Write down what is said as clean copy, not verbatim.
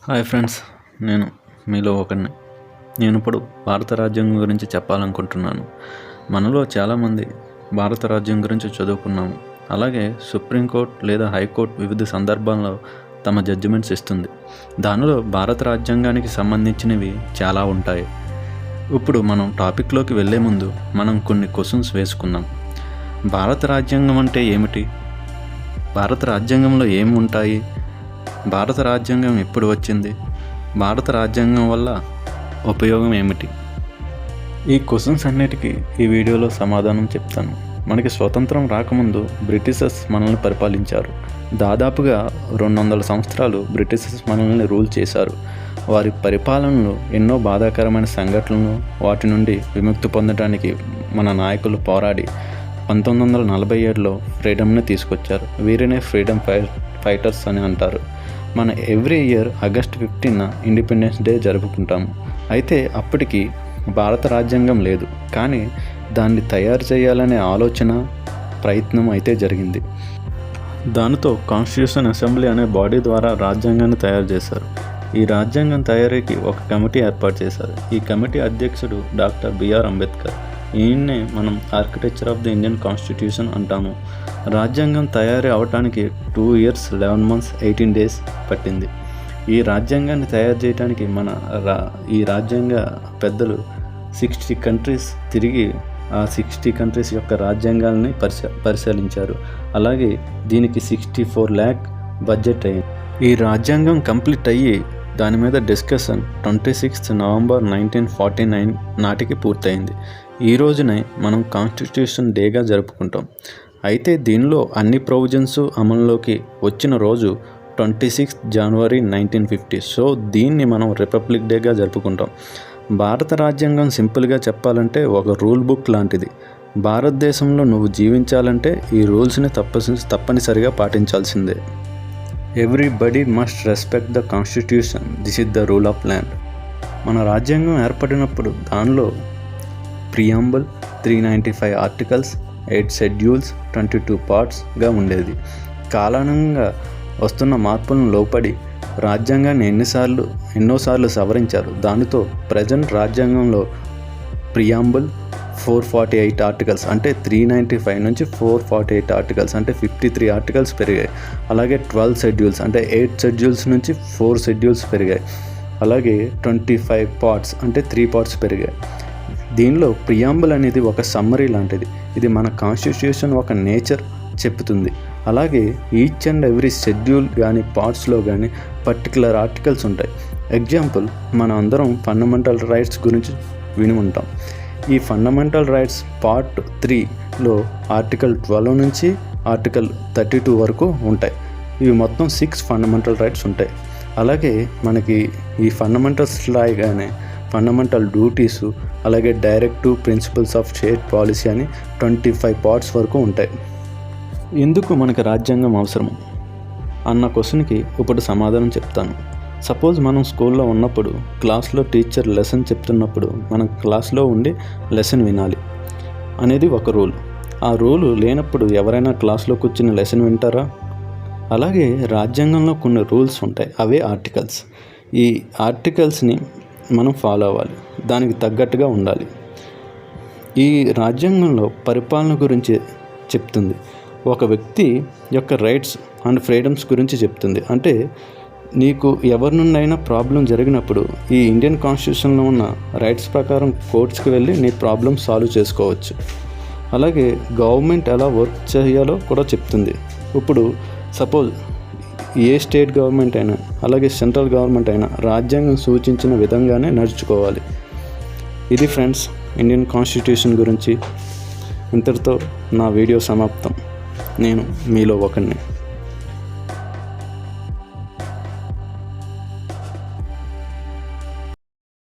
Hi friends, నేను మీలో ఒకరిని. నేను ఇప్పుడు భారత రాజ్యాంగం గురించి చెప్పాలనుకుంటున్నాను. మనలో చాలామంది భారత రాజ్యాంగం గురించి చదువుకున్నాము. అలాగే సుప్రీంకోర్టు లేదా హైకోర్టు వివిధ సందర్భాల్లో తమ జడ్జిమెంట్స్ ఇస్తుంది. దానిలో భారత రాజ్యాంగానికి సంబంధించినవి చాలా ఉంటాయి. ఇప్పుడు మనం టాపిక్లోకి వెళ్ళే ముందు మనం కొన్ని క్వశ్చన్స్ వేసుకుందాం. భారత రాజ్యాంగం అంటే ఏమిటి? భారత రాజ్యాంగంలో ఏమి ఉంటాయి? భారత రాజ్యాంగం ఎప్పుడు వచ్చింది? భారత రాజ్యాంగం వల్ల ఉపయోగం ఏమిటి? ఈ క్వశ్చన్స్ అన్నిటికీ ఈ వీడియోలో సమాధానం చెప్తాను. మనకి స్వతంత్రం రాకముందు బ్రిటిషర్స్ మనల్ని పరిపాలించారు. దాదాపుగా 200 సంవత్సరాలు బ్రిటిషర్స్ మనల్ని రూల్ చేశారు. వారి పరిపాలనలో ఎన్నో బాధాకరమైన సంఘటనలను, వాటి నుండి విముక్తి పొందడానికి మన నాయకులు పోరాడి 1947లో ఫ్రీడమ్ని తీసుకొచ్చారు. వీరినే ఫ్రీడమ్ ఫైటర్స్ అని అంటారు. మన ఎవ్రీ ఇయర్ ఆగస్ట్ 15న ఇండిపెండెన్స్ డే జరుపుకుంటాము. అయితే అప్పటికి భారత రాజ్యాంగం లేదు, కానీ దాన్ని తయారు చేయాలనే ఆలోచన, ప్రయత్నం అయితే జరిగింది. దానితో కాన్స్టిట్యూషన్ అసెంబ్లీ అనే బాడీ ద్వారా రాజ్యాంగాన్ని తయారు చేశారు. ఈ రాజ్యాంగం తయారీకి ఒక కమిటీ ఏర్పాటు చేశారు. ఈ కమిటీ అధ్యక్షుడు డాక్టర్ బిఆర్ అంబేద్కర్. ఈయన్నే మనం architecture of the Indian constitution అంటాము. రాజ్యాంగం తయారీ అవడానికి 2 years 11 months 18 days పట్టింది. ఈ రాజ్యాంగాన్ని తయారు చేయడానికి ఈ రాజ్యాంగ పెద్దలు 60 కంట్రీస్ తిరిగి ఆ 60 కంట్రీస్ యొక్క రాజ్యాంగాల్ని పరిశీలించారు. అలాగే దీనికి 64 lakh బడ్జెట్ అయ్యింది. ఈ రాజ్యాంగం కంప్లీట్ అయ్యి దాని మీద డిస్కషన్ 26 November 1949 నాటికి పూర్తయింది. ఈ రోజునే మనం కాన్స్టిట్యూషన్ డేగా జరుపుకుంటాం. అయితే దీనిలో అన్ని ప్రొవిజన్స్ అమల్లోకి వచ్చిన రోజు 26 January 1950. సో దీన్ని మనం రిపబ్లిక్ డేగా జరుపుకుంటాం. భారత రాజ్యాంగం సింపుల్గా చెప్పాలంటే ఒక రూల్ బుక్ లాంటిది. భారతదేశంలో నువ్వు జీవించాలంటే ఈ రూల్స్ని తప్పనిసరిగా పాటించాల్సిందే. Everybody must respect the constitution. This is the rule of land. మన రాజ్యాంగం ఏర్పడినప్పుడు దానిలో ప్రియాంబుల్ 395 ఆర్టికల్స్, 8 షెడ్యూల్స్, 22 పార్ట్స్గా ఉండేది. కాలానుగుణంగా వస్తున్న మార్పులను లోపడి రాజ్యాంగాన్ని ఎన్నోసార్లు సవరించారు. దానితో ప్రజెంట్ రాజ్యాంగంలో ప్రియాంబుల్ 448 ఆర్టికల్స్ అంటే 395 నుంచి 448 ఆర్టికల్స్ అంటే 53 ఆర్టికల్స్ పెరిగాయి. అలాగే 12 షెడ్యూల్స్ అంటే 8 షెడ్యూల్స్ నుంచి 4 షెడ్యూల్స్ పెరిగాయి. అలాగే 25 పార్ట్స్ అంటే 3 పార్ట్స్ పెరిగాయి. దీనిలో ప్రియాంబుల్ అనేది ఒక సమ్మరీ లాంటిది. ఇది మన కాన్స్టిట్యూషన్ ఒక నేచర్ చెప్తుంది. అలాగే ఈచ్ అండ్ ఎవ్రీ షెడ్యూల్ కానీ పార్ట్స్లో కానీ పర్టికులర్ ఆర్టికల్స్ ఉంటాయి. ఎగ్జాంపుల్, మనం అందరం ఫండమెంటల్ రైట్స్ గురించి విని ఉంటాం. ఈ ఫండమెంటల్ రైట్స్ పార్ట్ 3లో ఆర్టికల్ 12 నుంచి ఆర్టికల్ 32 వరకు ఉంటాయి. ఇవి మొత్తం 6 ఫండమెంటల్ రైట్స్ ఉంటాయి. అలాగే మనకి ఈ ఫండమెంటల్స్ లాగానే ఫండమెంటల్ డ్యూటీసు, అలాగే directive principles of state policy అని 25 పార్ట్స్ వరకు ఉంటాయి. ఎందుకు మనకి రాజ్యాంగం అవసరం అన్న క్వశ్చన్కి ఇప్పుడు సమాధానం చెప్తాను. సపోజ్ మనం స్కూల్లో ఉన్నప్పుడు క్లాస్లో టీచర్ లెసన్ చెప్తున్నప్పుడు మనం క్లాస్లో ఉండి లెసన్ వినాలి అనేది ఒక రూల్. ఆ రూలు లేనప్పుడు ఎవరైనా క్లాస్లో కూర్చుని లెసన్ వింటారా? అలాగే రాజ్యాంగంలో కొన్ని రూల్స్ ఉంటాయి, అవే ఆర్టికల్స్. ఈ ఆర్టికల్స్ని మనం ఫాలో అవ్వాలి, దానికి తగ్గట్టుగా ఉండాలి. ఈ రాజ్యాంగంలో పరిపాలన గురించి చెప్తుంది. ఒక వ్యక్తి యొక్క రైట్స్ అండ్ ఫ్రీడమ్స్ గురించి చెప్తుంది. అంటే నీకు ఎవరి నుండి అయినా ప్రాబ్లం జరిగినప్పుడు ఈ ఇండియన్ కాన్స్టిట్యూషన్లో ఉన్న రైట్స్ ప్రకారం కోర్ట్స్కి వెళ్ళి నీ ప్రాబ్లం సాల్వ్ చేసుకోవచ్చు. అలాగే గవర్నమెంట్ ఎలా వర్క్ చేయాలో కూడా చెప్తుంది. ఇప్పుడు సపోజ్ ఏ స్టేట్ గవర్నమెంట్ అయినా అలాగే సెంట్రల్ గవర్నమెంట్ అయినా రాజ్యాంగం సూచించిన విధంగానే నడుచుకోవాలి. ఇది ఫ్రెండ్స్ ఇండియన్ కాన్స్టిట్యూషన్ గురించి. ఇంతటితో నా వీడియో సమాప్తం. నేను మీలో ఒకరిని.